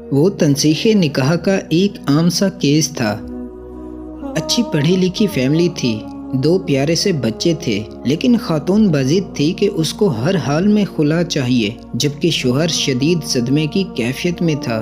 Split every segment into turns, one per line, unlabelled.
वो तंसीखे निकाह का एक आम सा केस था। अच्छी पढ़ी लिखी फैमिली थी, 2 प्यारे से बच्चे थे, लेकिन खातून बाजिद थी कि उसको हर हाल में खुला चाहिए, जबकि शोहर शदीद सदमे की कैफियत में था।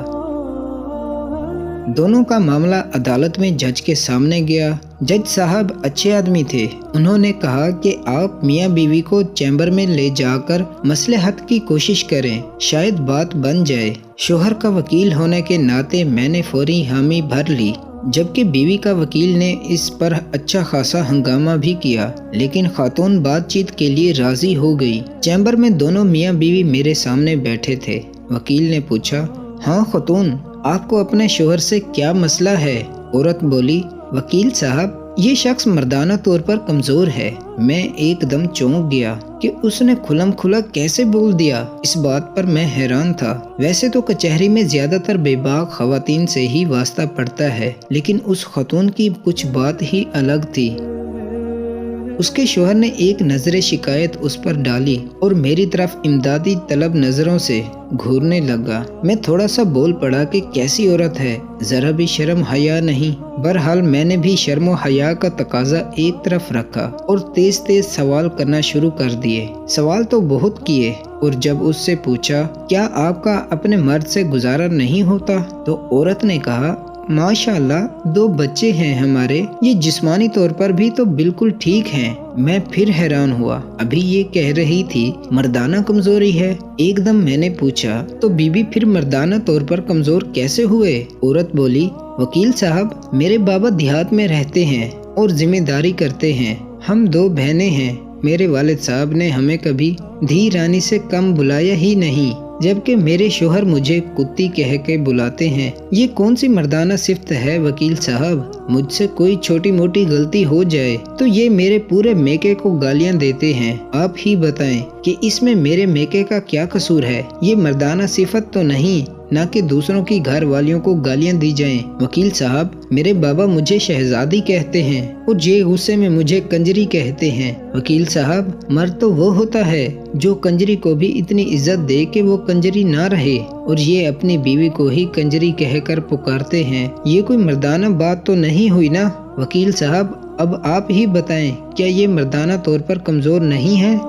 दोनों का मामला अदालत में जज के सामने गया। जज साहब अच्छे आदमी थे। उन्होंने कहा कि आप मियाँ बीवी को चैम्बर में ले जाकर मसलहत की कोशिश करें, शायद बात बन जाए। शोहर का वकील होने के नाते मैंने फौरी हामी भर ली, जबकि बीवी का वकील ने इस पर अच्छा खासा हंगामा भी किया, लेकिन खातून बातचीत के लिए राजी हो गई। चैम्बर में दोनों मियाँ बीवी मेरे सामने बैठे थे। वकील ने पूछा, हाँ खातून, आपको अपने शोहर से क्या मसला है? औरत बोली, वकील साहब, ये शख्स मर्दाना तौर पर कमजोर है। मैं एकदम चौंक गया कि उसने खुलम खुला कैसे बोल दिया। इस बात पर मैं हैरान था। वैसे तो कचहरी में ज्यादातर बेबाक खवातीन से ही वास्ता पड़ता है, लेकिन उस खातून की कुछ बात ही अलग थी। उसके शोहर ने एक नजर शिकायत उस पर डाली और मेरी तरफ इमदादी तलब नजरों से घूरने लगा। मैं थोड़ा सा बोल पड़ा कि कैसी औरत है, जरा भी शर्म हया नहीं। बहरहाल मैंने भी शर्म व हया का तकाजा एक तरफ रखा और तेज तेज सवाल करना शुरू कर दिए। सवाल तो बहुत किए, और जब उससे पूछा, क्या आपका अपने मर्द से गुजारा नहीं होता, तो औरत ने कहा, माशाअल्लाह 2 बच्चे हैं हमारे, ये जिस्मानी तौर पर भी तो बिल्कुल ठीक हैं। मैं फिर हैरान हुआ। अभी ये कह रही थी मर्दाना कमजोरी है। एकदम मैंने पूछा, तो बीबी फिर मर्दाना तौर पर कमजोर कैसे हुए? औरत बोली, वकील साहब, मेरे बाबा देहात में रहते हैं और जिम्मेदारी करते हैं। हम 2 बहनें हैं। मेरे वालिद साहब ने हमें कभी धी रानी से कम बुलाया ही नहीं, जबकि मेरे शोहर मुझे कुत्ती कह के बुलाते हैं। ये कौन सी मर्दाना सिफ्त है वकील साहब? मुझसे कोई छोटी मोटी गलती हो जाए तो ये मेरे पूरे मेके को गालियां देते हैं। आप ही बताएं कि इसमें मेरे मेके का क्या कसूर है? ये मर्दाना सिफत तो नहीं, ना कि दूसरों की घर वालियों को गालियां दी जाएं। वकील साहब, मेरे बाबा मुझे शहजादी कहते हैं और ये गुस्से में मुझे कंजरी कहते हैं। वकील साहब, मर्द तो वो होता है जो कंजरी को भी इतनी इज्जत दे कि वो कंजरी ना रहे, और ये अपनी बीवी को ही कंजरी कहकर पुकारते हैं। ये कोई मर्दाना बात तो नहीं हुई ना? वकील साहब, अब आप ही बताएं, क्या ये मर्दाना तौर पर कमजोर नहीं है?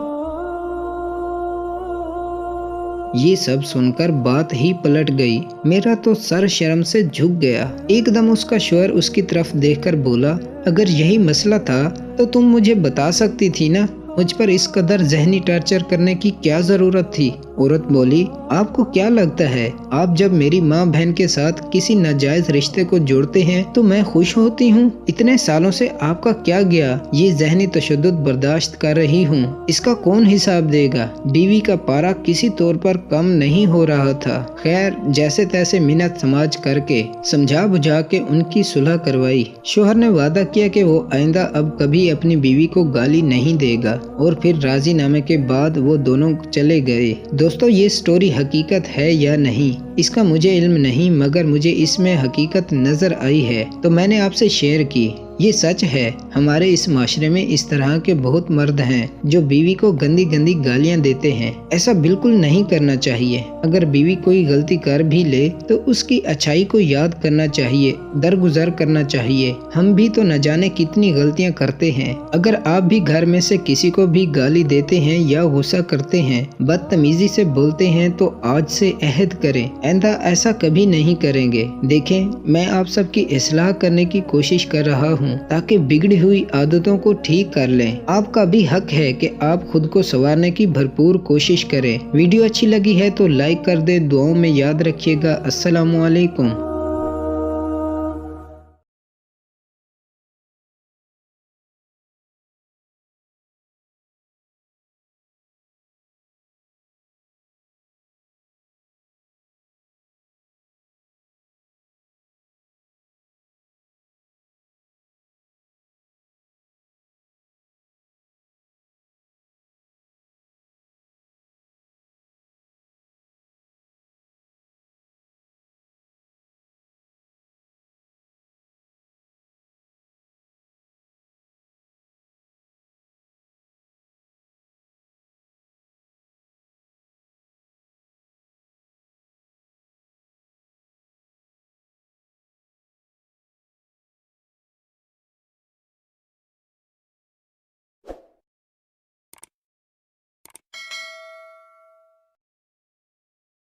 ये सब सुनकर बात ही पलट गई। मेरा तो सर शर्म से झुक गया। एकदम उसका शोहर उसकी तरफ देखकर बोला, अगर यही मसला था तो तुम मुझे बता सकती थी ना, मुझ पर इस कदर जहनी टॉर्चर करने की क्या जरूरत थी? औरत बोली, आपको क्या लगता है, आप जब मेरी माँ बहन के साथ किसी नाजायज रिश्ते को जोड़ते हैं तो मैं खुश होती हूँ? इतने सालों से आपका क्या गया? ये जहनी तशद्दुद बर्दाश्त कर रही हूँ, इसका कौन हिसाब देगा? बीवी का पारा किसी तौर पर कम नहीं हो रहा था। खैर, जैसे तैसे मिन्नत समाज करके समझा बुझा के उनकी सुलह करवाई। शोहर ने वादा किया कि वो आइंदा अब कभी अपनी बीवी को गाली नहीं देगा, और फिर राजीनामे के बाद वो दोनों चले गए। दोस्तों, ये स्टोरी हकीकत है या नहीं इसका मुझे इल्म नहीं, मगर मुझे इसमें हकीकत नजर आई है तो मैंने आपसे शेयर की। ये सच है, हमारे इस माशरे में इस तरह के बहुत मर्द हैं जो बीवी को गंदी गंदी गालियां देते हैं। ऐसा बिल्कुल नहीं करना चाहिए। अगर बीवी कोई गलती कर भी ले तो उसकी अच्छाई को याद करना चाहिए, दरगुजर करना चाहिए। हम भी तो न जाने कितनी गलतियां करते हैं। अगर आप भी घर में से किसी को भी गाली देते हैं या गुस्सा करते हैं, बदतमीजी से बोलते हैं, तो आज से अहद करें आइंदा ऐसा कभी नहीं करेंगे। देखें, मैं आप सबकी इस्लाह करने की कोशिश कर रहा हूँ ताकि बिगड़ी हुई आदतों को ठीक कर लें। आपका भी हक है कि आप खुद को संवारने की भरपूर कोशिश करें। वीडियो अच्छी लगी है तो लाइक कर दें। दुआओं में याद रखिएगा। अस्सलामु अलैकुम।